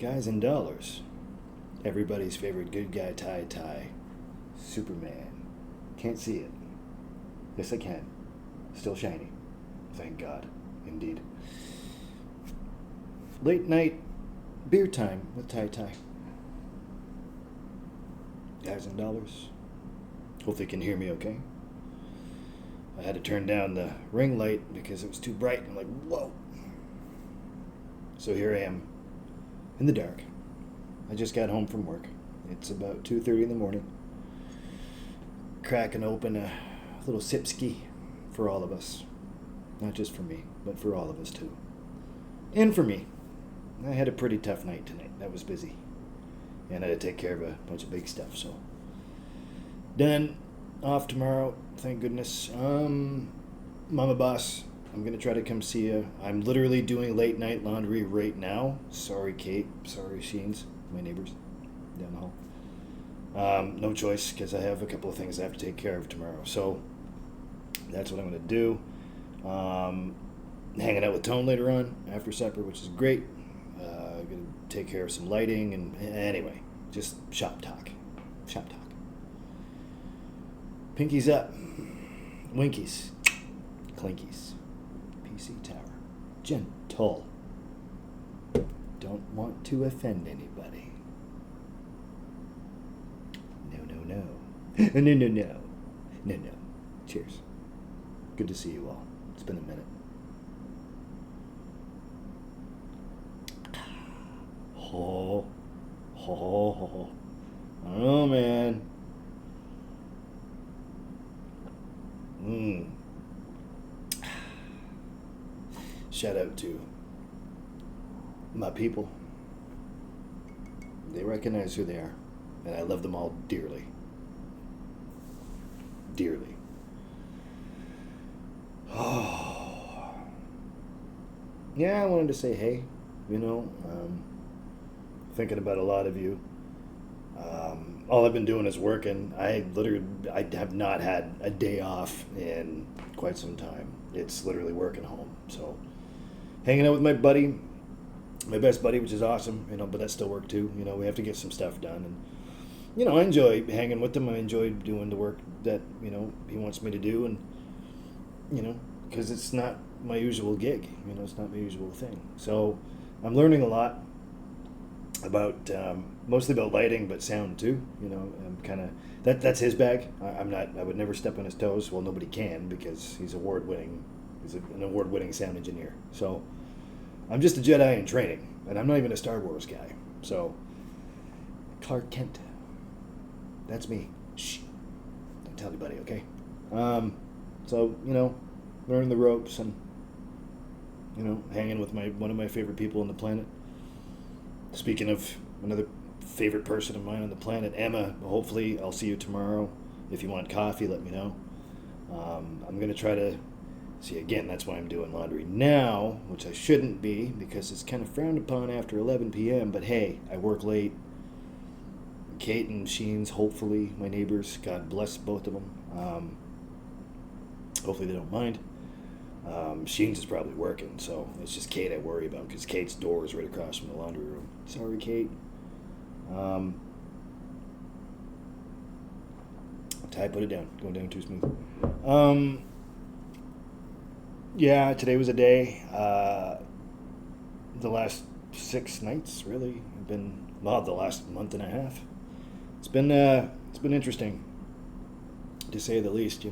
Guys and dollars. Everybody's favorite good guy tie. Superman. Can't see it. Yes, I can. Still shiny. Thank God. Indeed. Late night beer time with tie. Guys and dollars. Hopefully you can hear me okay. I had to turn down the ring light because it was too bright. I'm like, whoa. So here I am in the dark. I just got home from work. It's about 2:30 in the morning. Cracking open a little sipski for all of us. Not just for me, but for all of us too. And for me. I had a pretty tough night tonight. That was busy. And I had to take care of a bunch of big stuff, so. Done. Off tomorrow, thank goodness. Mama Boss, I'm going to try to come see you. I'm literally doing late night laundry right now. Sorry, Kate. Sorry, Sheens, my neighbors down the hall. No choice, because I have a couple of things I have to take care of tomorrow. So that's what I'm going to do. Hanging out with Tone later on after supper, which is great. Going to take care of some lighting. And anyway, just shop talk. Pinkies up. Winkies. Clinkies. PC Tower. Gentle. Don't want to offend anybody. No. Cheers. Good to see you all. It's been a minute. Oh, man. Shout out to my people. They recognize who they are, and I love them all dearly. Dearly. Oh. Yeah, I wanted to say hey, thinking about a lot of you. All I've been doing is working. I have not had a day off in quite some time. It's literally working home. So, hanging out with my buddy, my best buddy, which is awesome, but that's still work too. We have to get some stuff done. And, I enjoy hanging with him. I enjoy doing the work that, he wants me to do. And, because it's not my usual gig. It's not my usual thing. So, I'm learning a lot about mostly about lighting, but sound too. I'm kind of that's his bag. I would never step on his toes. Well, nobody can because he's an award-winning sound engineer. So I'm just a Jedi in training, and I'm not even a Star Wars guy. So Clark Kent, that's me. Shh, don't tell anybody, okay? So learning the ropes and hanging with one of my favorite people on the planet. Speaking of another favorite person of mine on the planet, Emma, hopefully I'll see you tomorrow. If you want coffee, let me know. I'm going to try to see, again, that's why I'm doing laundry now, which I shouldn't be because it's kind of frowned upon after 11 p.m., but hey, I work late. Kate and Sheens, hopefully, my neighbors, God bless both of them. Hopefully they don't mind. Sheens is probably working, so it's just Kate I worry about because Kate's door is right across from the laundry room. Sorry, Kate. Ty, put it down. Going down too smooth. Yeah, today was a day. The last 6 nights, really, have been, the last month and a half. It's been interesting, to say the least.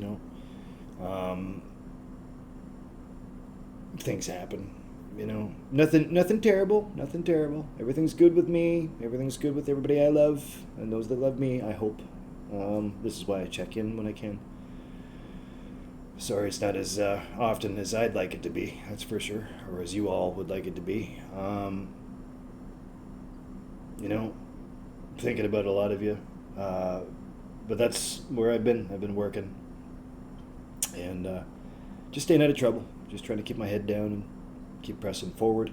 Things happen, nothing terrible. Everything's good with me. Everything's good with everybody I love and those that love me, I hope. This is why I check in when I can. Sorry it's not as often as I'd like it to be, that's for sure, or as you all would like it to be. Thinking about a lot of you, but that's where I've been working and just staying out of trouble. Just trying to keep my head down and keep pressing forward.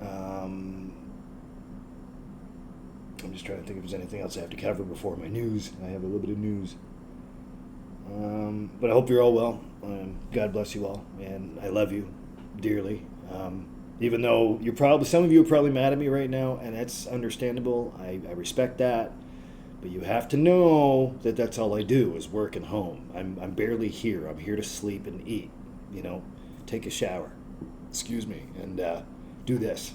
I'm just trying to think if there's anything else I have to cover before my news. I have a little bit of news. But I hope you're all well. God bless you all, and I love you dearly. Even though some of you are probably mad at me right now, and that's understandable. I respect that. But you have to know that that's all I do is work and home. I'm barely here. I'm here to sleep and eat, you know, take a shower, excuse me, and do this.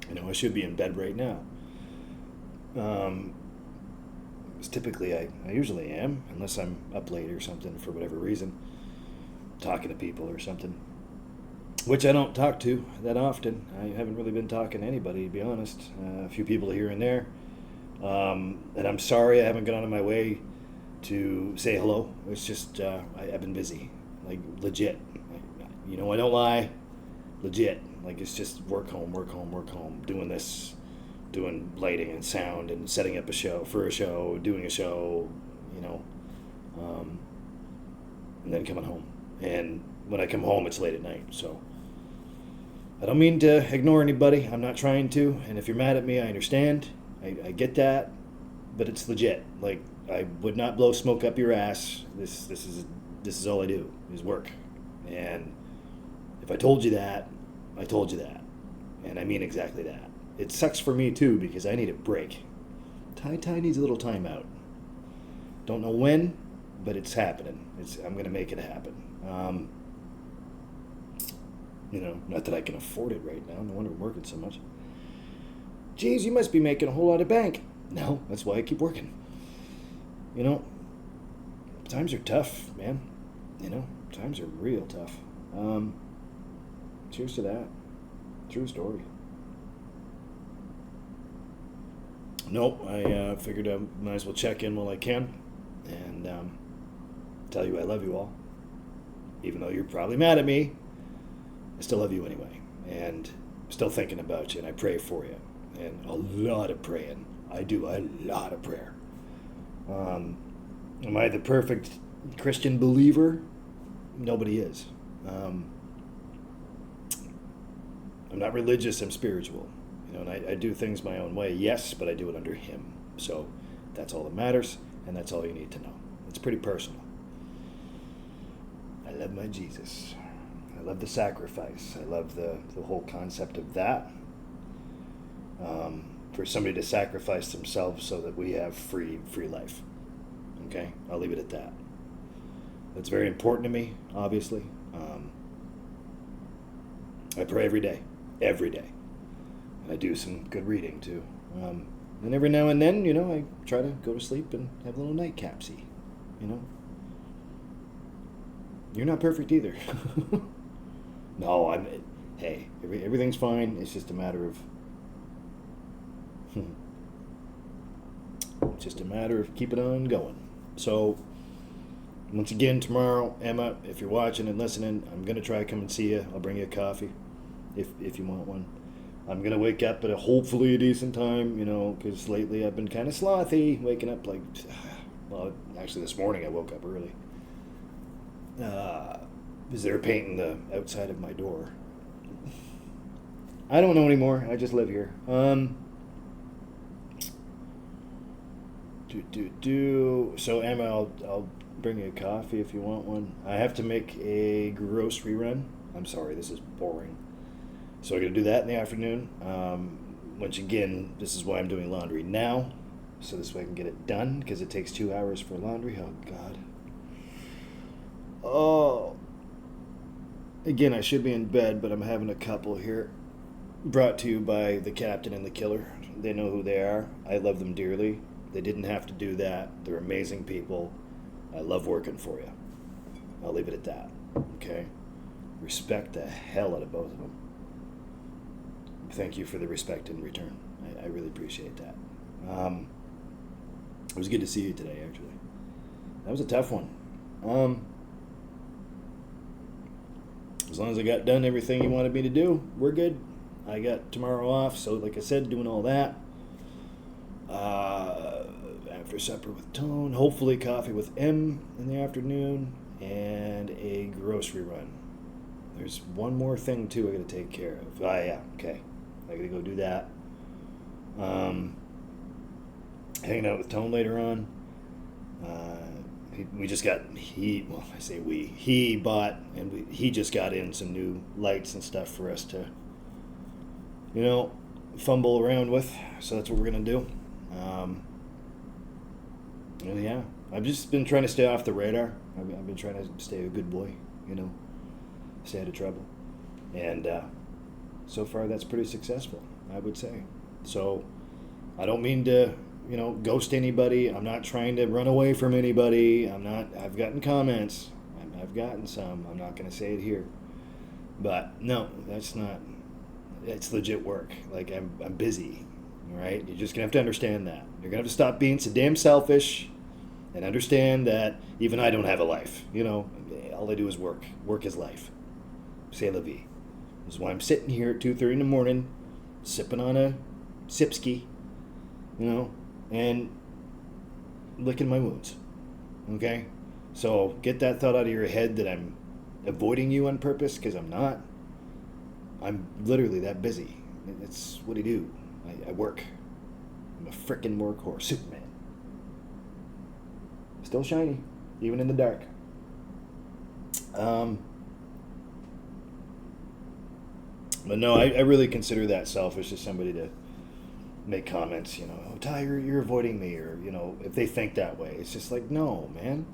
You know, I should be in bed right now. Um, Typically, I usually am, unless I'm up late or something for whatever reason, talking to people or something, which I don't talk to that often. I haven't really been talking to anybody, to be honest. A few people here and there. And I'm sorry I haven't gone out of my way to say hello. It's just, I've been busy, like legit. You know, I don't lie, legit. Like it's just work, home, work, home, work, home, doing this, doing lighting and sound and setting up a show, doing a show, you know, and then coming home. And when I come home, it's late at night. So I don't mean to ignore anybody. I'm not trying to. And if you're mad at me, I understand. I get that, but it's legit. Like I would not blow smoke up your ass. This is all I do is work. And if I told you that, I told you that, and I mean exactly that. It sucks for me too because I need a break. Ty needs a little time out. Don't know when, but it's happening. I'm gonna make it happen. You know, not that I can afford it right now. No wonder I'm working so much. Geez, you must be making a whole lot of bank. No, that's why I keep working. You know, times are tough, man. You know, times are real tough. Cheers to that. True story. Nope, I figured I might as well check in while I can and tell you I love you all. Even though you're probably mad at me, I still love you anyway. And still thinking about you, and I pray for you. And a lot of praying. I do a lot of prayer. Am I the perfect Christian believer? Nobody is. I'm not religious, I'm spiritual. You know, and I do things my own way, yes, but I do it under Him. So that's all that matters, and that's all you need to know. It's pretty personal. I love my Jesus. I love the sacrifice. I love the whole concept of that. For somebody to sacrifice themselves so that we have free life. Okay? I'll leave it at that. That's very important to me, obviously. I pray every day. Every day. And I do some good reading, too. And every now and then, you know, I try to go to sleep and have a little nightcapsy. You know? You're not perfect either. No, hey, everything's fine. It's just a matter of... It's just a matter of keeping on going. So, once again, tomorrow, Emma, if you're watching and listening, I'm going to try to come and see you. I'll bring you a coffee if you want one. I'm going to wake up at hopefully a decent time, you know, because lately I've been kind of slothy, waking up like, well, actually this morning I woke up early. Because they were painting the outside of my door. I don't know anymore. I just live here. So Emma, I'll bring you a coffee if you want one. I have to make a grocery run. I'm sorry, this is boring. So I'm going to do that in the afternoon. Once again, this is why I'm doing laundry now. So this way I can get it done, because it takes 2 hours for laundry. Oh, God. Oh. Again, I should be in bed, but I'm having a couple here. Brought to you by the captain and the killer. They know who they are. I love them dearly. They didn't have to do that. They're amazing people. I love working for you. I'll leave it at that. Okay? Respect the hell out of both of them. Thank you for the respect in return. I really appreciate that. It was good to see you today, actually. That was a tough one. As long as I got done everything you wanted me to do, we're good. I got tomorrow off, so like I said, doing all that. After supper with Tone, hopefully coffee with M in the afternoon, and a grocery run. There's one more thing, too, I gotta take care of. Yeah, okay. I gotta go do that. Hanging out with Tone later on. we just got well, I say he bought, and he just got in some new lights and stuff for us to, fumble around with. So that's what we're gonna do. And yeah, I've just been trying to stay off the radar. I've been trying to stay a good boy, stay out of trouble, and so far that's pretty successful, I would say. So I don't mean to, ghost anybody. I'm not trying to run away from anybody. I've gotten comments. I've gotten some. I'm not going to say it here. But no, that's not, it's legit work. Like, I'm busy, all right? You're just going to have to understand that. You're going to have to stop being so damn selfish and understand that even I don't have a life. All I do is work. Work is life. C'est la vie. This is why I'm sitting here at 2:30 in the morning, sipping on a sipski, and licking my wounds. Okay? So get that thought out of your head that I'm avoiding you on purpose, because I'm not. I'm literally that busy. It's what I do. I work. I'm a frickin' workhorse. Superman. Still shiny, even in the dark. But no, I really consider that selfish as somebody to make comments, oh, Ty, you're avoiding me, or, if they think that way. It's just like, no, man.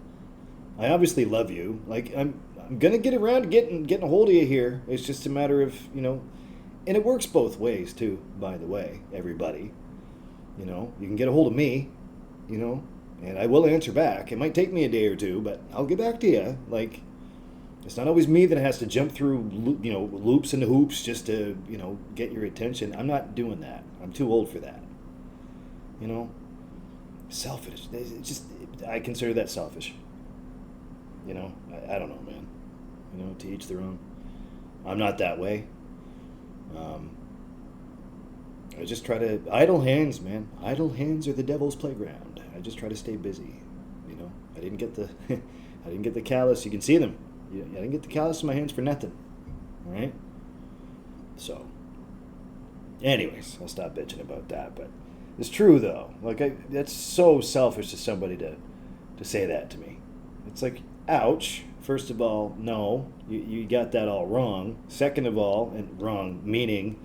I obviously love you. Like, I'm going to get around to getting a hold of you here. It's just a matter of, and it works both ways, too, by the way, everybody. You can get a hold of me, and I will answer back. It might take me a day or two, but I'll get back to you. Like, it's not always me that has to jump through, loops and hoops just to, get your attention. I'm not doing that. I'm too old for that. Selfish. It's just, I consider that selfish. I don't know, man. To each their own. I'm not that way. I just try to, idle hands, man. Idle hands are the devil's playground. I just try to stay busy. I didn't get the, I didn't get the callus. You can see them. I didn't get the callus in my hands for nothing. All right? So, anyways, I'll stop bitching about that. But it's true, though. Like, that's so selfish of somebody to say that to me. It's like, ouch. First of all, no, you got that all wrong. Second of all, and wrong meaning,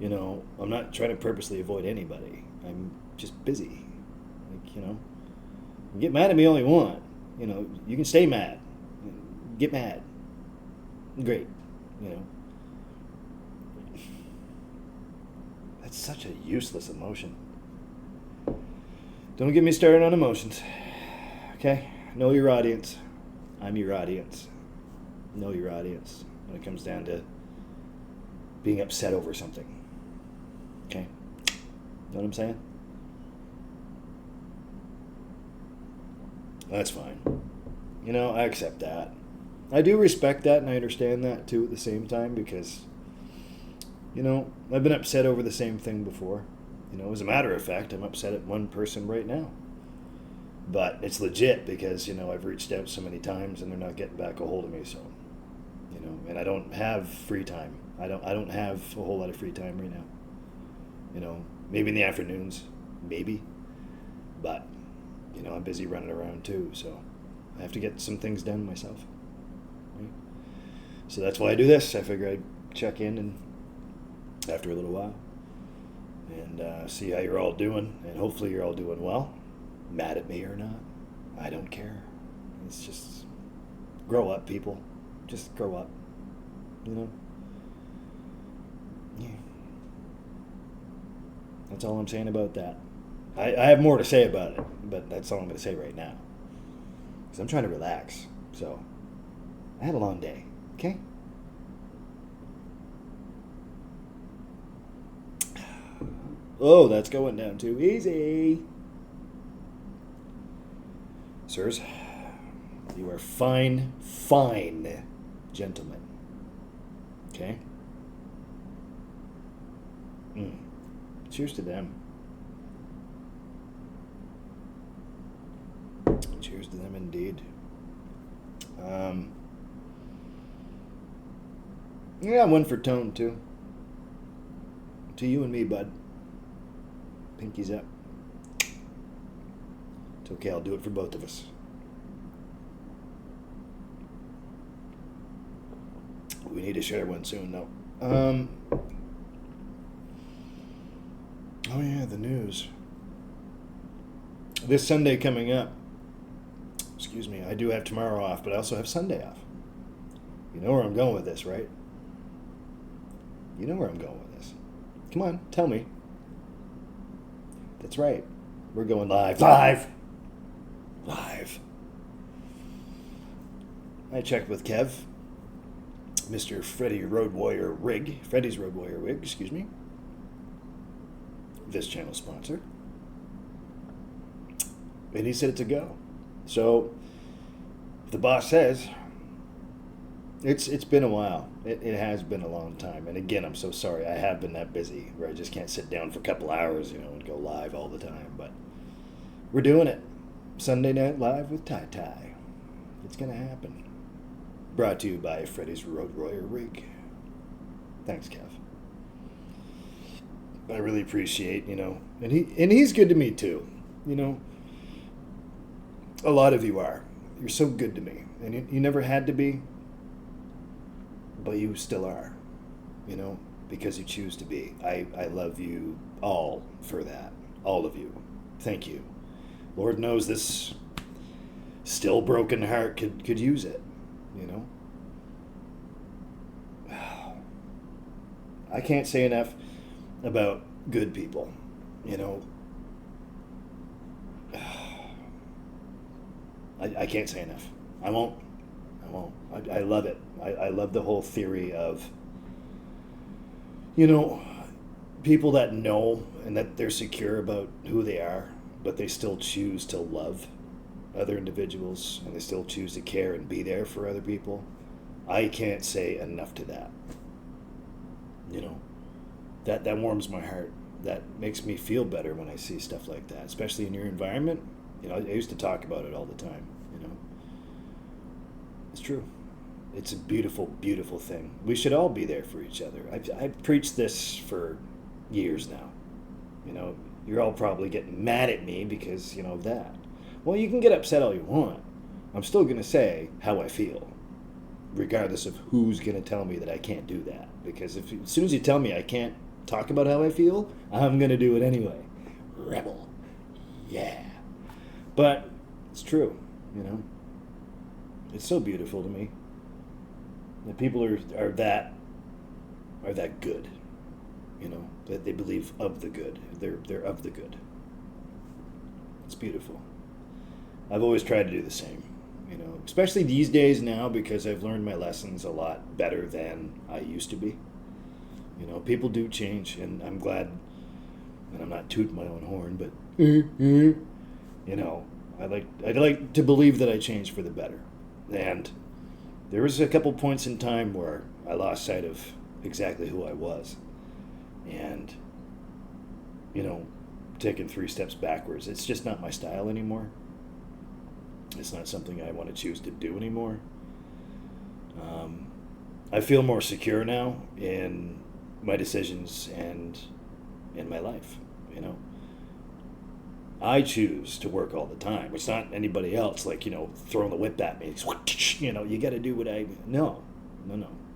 I'm not trying to purposely avoid anybody. I'm just busy. Like, you can get mad at me all you want. You can stay mad. Get mad. Great. That's such a useless emotion. Don't get me started on emotions. Okay? Know your audience. I'm your audience. Know your audience when it comes down to being upset over something. Okay? Know what I'm saying? That's fine. I accept that. I do respect that, and I understand that too at the same time, because, I've been upset over the same thing before. As a matter of fact, I'm upset at one person right now. But it's legit because, I've reached out so many times and they're not getting back a hold of me, so, and I don't have free time. I don't have a whole lot of free time right now. Maybe in the afternoons, maybe. But, I'm busy running around too, so I have to get some things done myself. Right? So that's why I do this. I figure I'd check in and after a little while and see how you're all doing, and hopefully you're all doing well. Mad at me or not, I don't care. It's just grow up, people. Just grow up. Yeah. That's all I'm saying about that. I have more to say about it, but that's all I'm going to say right now. Because I'm trying to relax. So, I had a long day. Okay? Oh, that's going down too easy. Sirs, you are fine gentlemen. Okay? Cheers to them. Cheers to them indeed. Yeah, one for Tone too. To you and me, bud. Pinkies up. It's okay, I'll do it for both of us. We need to share one soon, though. Oh yeah, the news. This Sunday coming up. Excuse me, I do have tomorrow off, but I also have Sunday off. You know where I'm going with this, right? You know where I'm going with this. Come on, tell me. That's right. We're going live. Live! I checked with Kev, Mr. Freddy's Road Warrior Rig, excuse me. This channel sponsor. And he said it's a go. So, if the boss says, it's been a while. It has been a long time. And again, I'm so sorry. I have been that busy where I just can't sit down for a couple hours, and go live all the time. But we're doing it. Sunday Night Live with Ty Ty. It's going to happen. Brought to you by Freddy's Road Warrior Rig. Thanks, Kev. I really appreciate, and he's good to me too. A lot of you are. You're so good to me. And you never had to be, but you still are, because you choose to be. I love you all for that. All of you. Thank you. Lord knows this still broken heart could use it, I can't say enough about good people, I can't say enough. I won't. I love it. I love the whole theory of, people that know and that they're secure about who they are, but they still choose to love other individuals and they still choose to care and be there for other people. I can't say enough to that. That warms my heart. That makes me feel better when I see stuff like that, especially in your environment. I used to talk about it all the time. It's true. It's a beautiful, beautiful thing. We should all be there for each other. I've preached this for years now. You're all probably getting mad at me because, of that. Well, you can get upset all you want. I'm still going to say how I feel, regardless of who's going to tell me that I can't do that. Because as soon as you tell me I can't talk about how I feel, I'm going to do it anyway. Rebel. Yeah. But it's true, It's so beautiful to me that people are that good, that they believe of the good. They're of the good. It's beautiful. I've always tried to do the same, especially these days now because I've learned my lessons a lot better than I used to be. People do change, and I'm glad, and I'm not tooting my own horn, but I'd like to believe that I changed for the better. And there was a couple points in time where I lost sight of exactly who I was. And, taking 3 steps backwards. It's just not my style anymore. It's not something I want to choose to do anymore. I feel more secure now in my decisions and in my life, I choose to work all the time. It's not anybody else, throwing the whip at me. You got to do what No.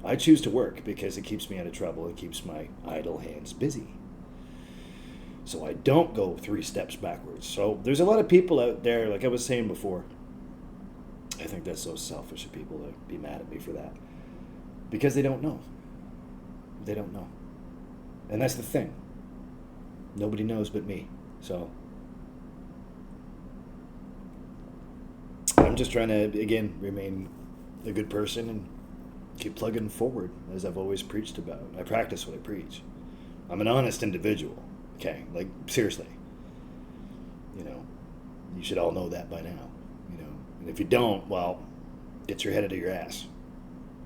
I choose to work because it keeps me out of trouble. It keeps my idle hands busy. So I don't go 3 steps backwards. So there's a lot of people out there, like I was saying before. I think that's so selfish of people to be mad at me for that. Because they don't know. They don't know. And that's the thing. Nobody knows but me. So I'm just trying to, again, remain a good person and keep plugging forward, as I've always preached about. I practice what I preach. I'm an honest individual. Okay, seriously. You should all know that by now. And if you don't, well, get your head out of your ass.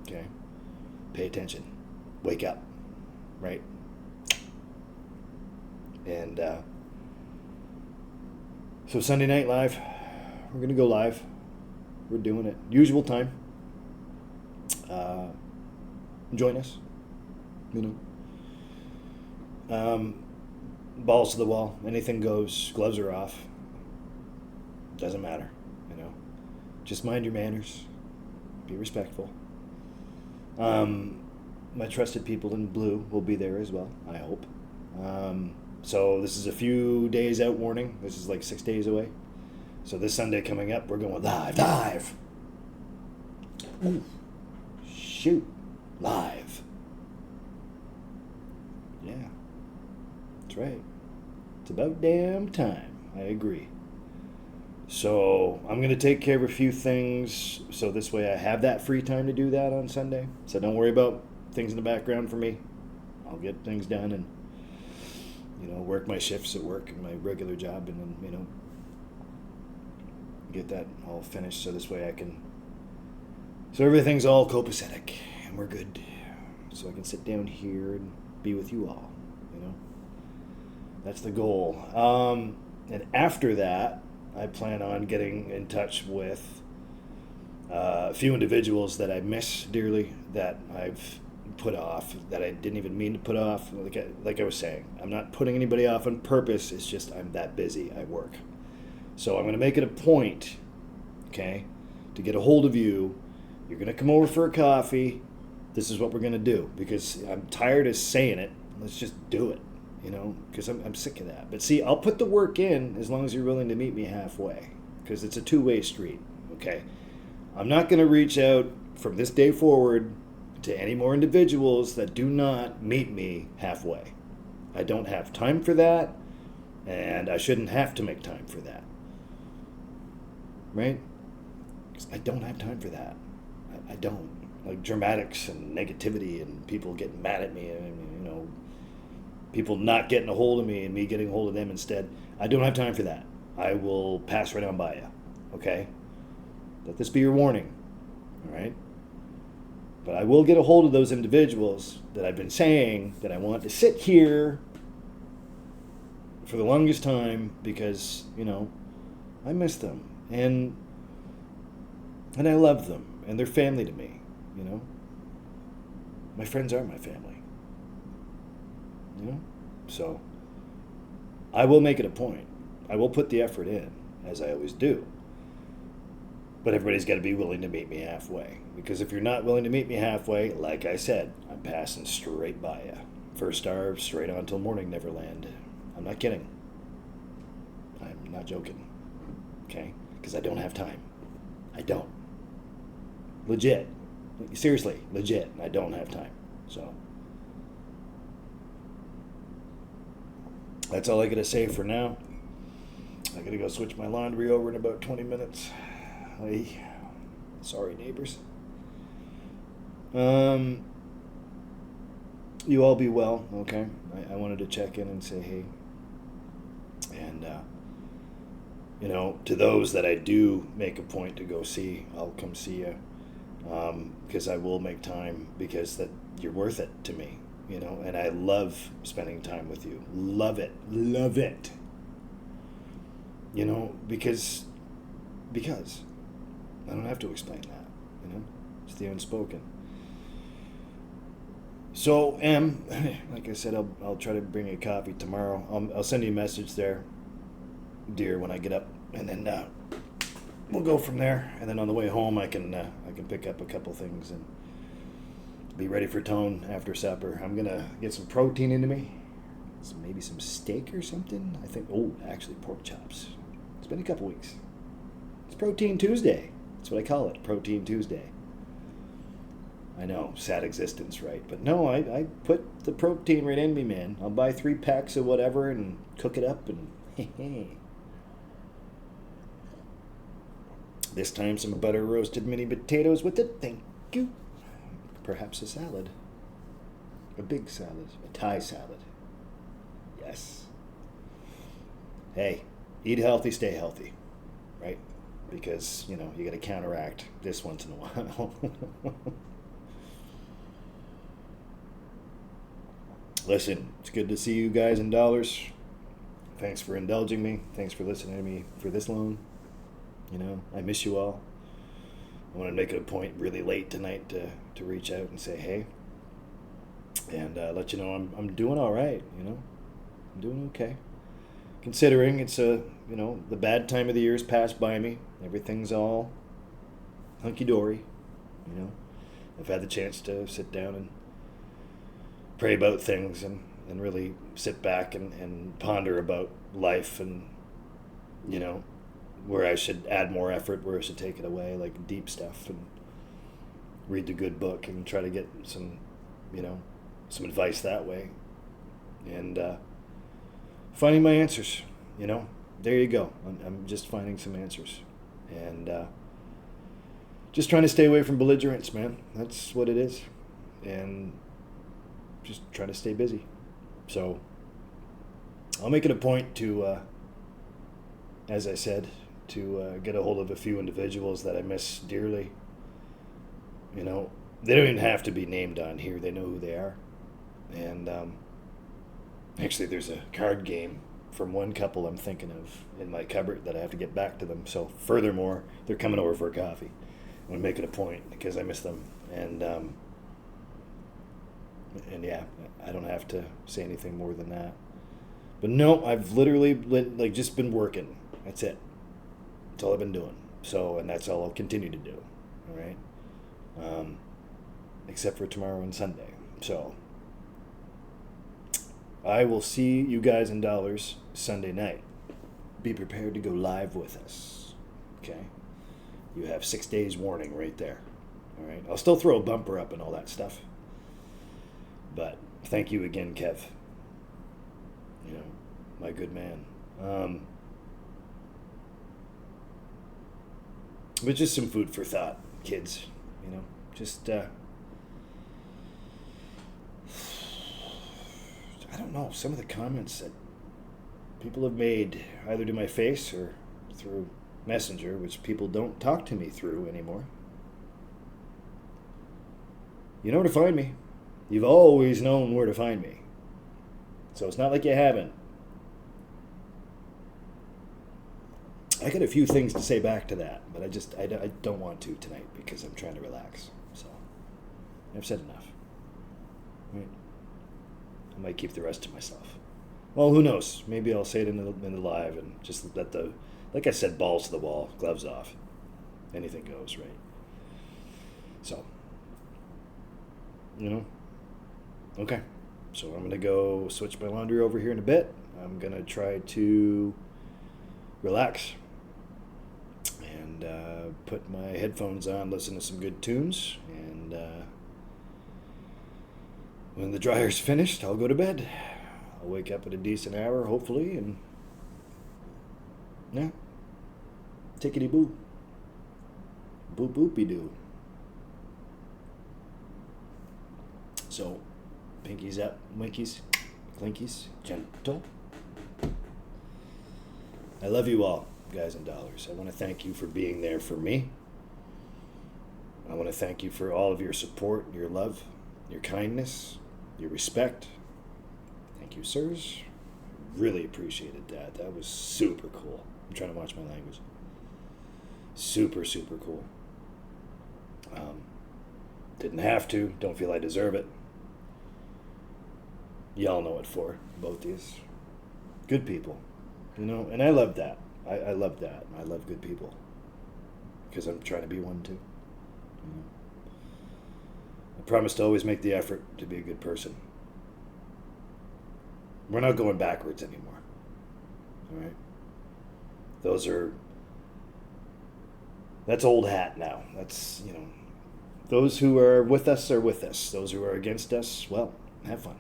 Okay? Pay attention. Wake up. Right? And so Sunday Night Live, we're going to go live. We're doing it. Usual time. Join us. Balls to the wall. Anything goes. Gloves are off. Doesn't matter. Just mind your manners. Be respectful. My trusted people in blue will be there as well, I hope. So this is a few days out warning. This is like 6 days away. So this Sunday coming up, we're going live. Ooh, shoot, live. Yeah, that's right. It's about damn time. I agree. So I'm going to take care of a few things so this way I have that free time to do that on Sunday. So don't worry about things in the background for me. I'll get things done and, work my shifts at work and my regular job and then, get that all finished so this way I can, so everything's all copacetic and we're good. So I can sit down here and be with you all, That's the goal. And after that, I plan on getting in touch with a few individuals that I miss dearly, that I've put off, that I didn't even mean to put off. Like I was saying, I'm not putting anybody off on purpose. It's just I'm that busy. I work. So I'm going to make it a point, okay, to get a hold of you. You're going to come over for a coffee. This is what we're going to do because I'm tired of saying it. Let's just do it. Because I'm sick of that. But see, I'll put the work in as long as you're willing to meet me halfway, because it's a two-way street, okay? I'm not going to reach out from this day forward to any more individuals that do not meet me halfway. I don't have time for that, and I shouldn't have to make time for that, right? 'Cause I don't have time for that. I don't. Like dramatics and negativity and people getting mad at me and, people not getting a hold of me and me getting a hold of them instead. I don't have time for that. I will pass right on by you, okay? Let this be your warning, all right? But I will get a hold of those individuals that I've been saying that I want to sit here for the longest time because, I miss them and I love them and they're family to me, My friends are my family. So I will make it a point. I will put the effort in, as I always do. But everybody's got to be willing to meet me halfway. Because if you're not willing to meet me halfway, like I said, I'm passing straight by you. First star, straight on till morning, Neverland. I'm not kidding. I'm not joking. Okay? Because I don't have time. I don't. Legit. Seriously, legit. I don't have time. So that's all I got to say for now. I got to go switch my laundry over in about 20 minutes. Sorry, neighbors. You all be well, okay? I wanted to check in and say hey. And, to those that I do make a point to go see, I'll come see you. Because I will make time because that you're worth it to me. And I love spending time with you. Love it. Love it. Because I don't have to explain that, It's the unspoken. So, like I said, I'll try to bring you a coffee tomorrow. I'll send you a message there, dear, when I get up, and then we'll go from there. And then on the way home, I can pick up a couple things and be ready for tone after supper. I'm gonna get some protein into me, maybe some steak or something. I think. Actually, pork chops. It's been a couple weeks. It's Protein Tuesday. That's what I call it, Protein Tuesday. I know, sad existence, right? But no, I put the protein right in me, man. I'll buy 3 packs of whatever and cook it up and hey. This time some butter roasted mini potatoes with it. Thank you. Perhaps a salad. A big salad. A Thai salad. Yes. Hey, eat healthy, stay healthy. Right? Because, you got to counteract this once in a while. Listen, it's good to see you guys in dollars. Thanks for indulging me. Thanks for listening to me for this long. I miss you all. I want to make it a point really late tonight to reach out and say hey. And let you know I'm doing all right, I'm doing okay. Considering it's the bad time of the year's passed by me. Everything's all hunky-dory, I've had the chance to sit down and pray about things and really sit back and ponder about life and, you know, where I should add more effort, where I should take it away, like deep stuff, and read the good book and try to get some, you know, some advice that way. And finding my answers, you know, there you go. I'm just finding some answers. And just trying to stay away from belligerence, man. That's what it is. And just trying to stay busy. So I'll make it a point to, as I said, to get a hold of a few individuals that I miss dearly. You know, they don't even have to be named on here. They know who they are. And actually, there's a card game from one couple I'm thinking of in my cupboard that I have to get back to them. So furthermore, they're coming over for a coffee. I'm going to make it a point because I miss them. And yeah, I don't have to say anything more than that. But no, I've literally like just been working. That's it. That's all I've been doing. So, and that's all I'll continue to do. All right. Except for tomorrow and Sunday. So I will see you guys in dollars Sunday night. Be prepared to go live with us. Okay. You have 6 days warning right there. All right. I'll still throw a bumper up and all that stuff. But thank you again, Kev. You know, my good man. But just some food for thought, kids. You know, just I don't know, some of the comments that people have made either to my face or through Messenger, which people don't talk to me through anymore. You know where to find me. You've always known where to find me. So it's not like you haven't. I got a few things to say back to that, but I don't want to tonight because I'm trying to relax. So I've said enough. Right? I might keep the rest to myself. Well, who knows? Maybe I'll say it in the live and just let the, like I said, balls to the wall, gloves off. Anything goes, right? So, you know, okay. So I'm going to go switch my laundry over here in a bit. I'm going to try to relax and put my headphones on, listen to some good tunes, and when the dryer's finished, I'll go to bed. I'll wake up at a decent hour, hopefully, and yeah, tickety boo. Boop boopy doo. So, pinkies up, winkies, clinkies, gentle. I love you all, guys and dollars. I want to thank you for being there for me. I want to thank you for all of your support, your love, your kindness, your respect. Thank you, sirs. Really appreciated that. That was super cool. I'm trying to watch my language. Super, super cool. Didn't have to. Don't feel I deserve it. Y'all know what for. Both these. Good people. You know, and I love that. I love that. I love good people. Because I'm trying to be one too. You know? I promise to always make the effort to be a good person. We're not going backwards anymore. All right? That's old hat now. That's, you know, those who are with us are with us. Those who are against us, well, have fun.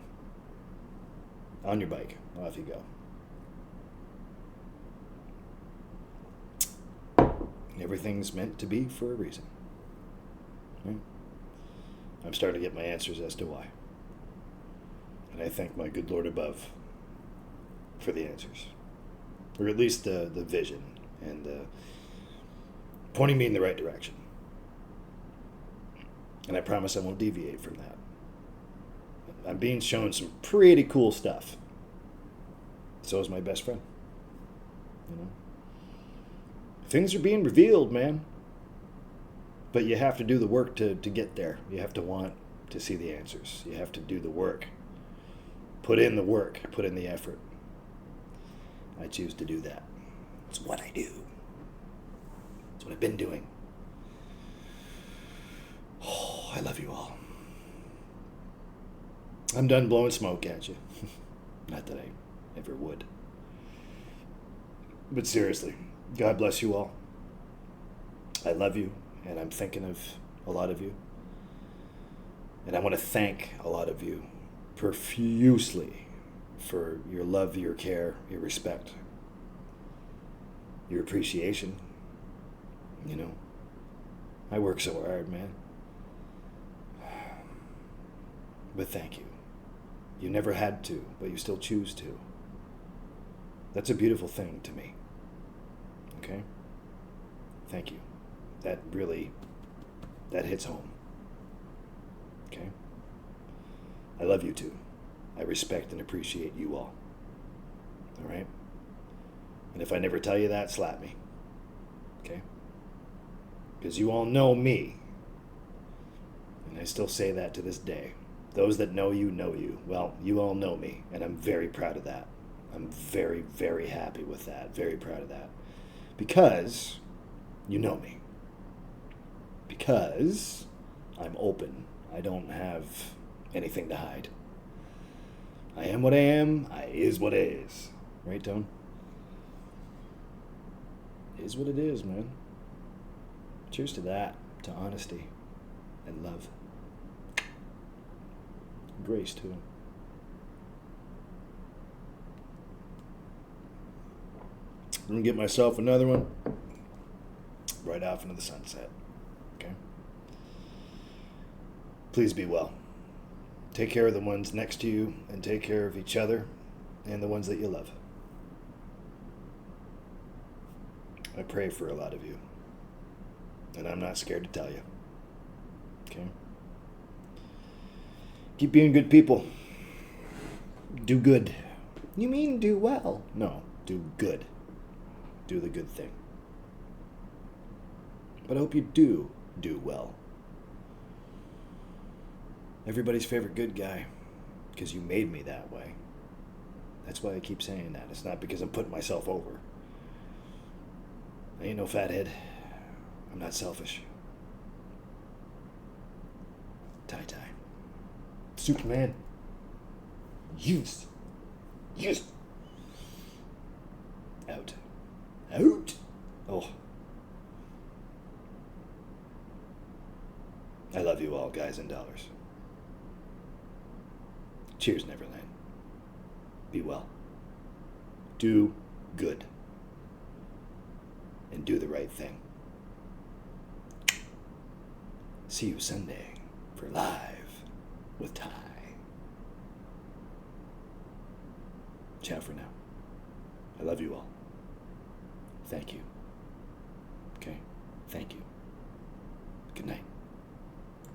On your bike. Off you go. Everything's meant to be for a reason. Right? I'm starting to get my answers as to why. And I thank my good Lord above for the answers. Or at least the vision and pointing me in the right direction. And I promise I won't deviate from that. I'm being shown some pretty cool stuff. So is my best friend. You know? Things are being revealed, man. But you have to do the work to get there. You have to want to see the answers. You have to do the work. Put in the work. Put in the effort. I choose to do that. It's what I do. It's what I've been doing. Oh, I love you all. I'm done blowing smoke at you. Not that I ever would. But seriously, God bless you all. I love you, and I'm thinking of a lot of you. And I want to thank a lot of you profusely for your love, your care, your respect, your appreciation. You know, I work so hard, man. But thank you. You never had to, but you still choose to. That's a beautiful thing to me. Okay? Thank you. That hits home. Okay? I love you too. I respect and appreciate you all. All right? And if I never tell you that, slap me. Okay? Because you all know me. And I still say that to this day. Those that know you know you. Well, you all know me, and I'm very proud of that. I'm very, very happy with that. Very proud of that. Because you know me. Because I'm open. I don't have anything to hide. I am what I am. I is what it is. Right, Tone? It is what it is, man. Cheers to that. To honesty and love. Grace, too. I'm going to get myself another one right off into the sunset. Okay? Please be well. Take care of the ones next to you and take care of each other and the ones that you love. I pray for a lot of you. And I'm not scared to tell you. Okay? Keep being good people. Do good. You mean do well? No, do good. Do the good thing. But I hope you do well. Everybody's favorite good guy. Because you made me that way. That's why I keep saying that. It's not because I'm putting myself over. I ain't no fathead. I'm not selfish. Tie-tie. Superman. Yes. Out. Oh. I love you all, guys and dollars. Cheers, Neverland. Be well. Do good. And do the right thing. See you Sunday for Live with Ty. Ciao for now. I love you all. Thank you. Okay? Thank you. Good night.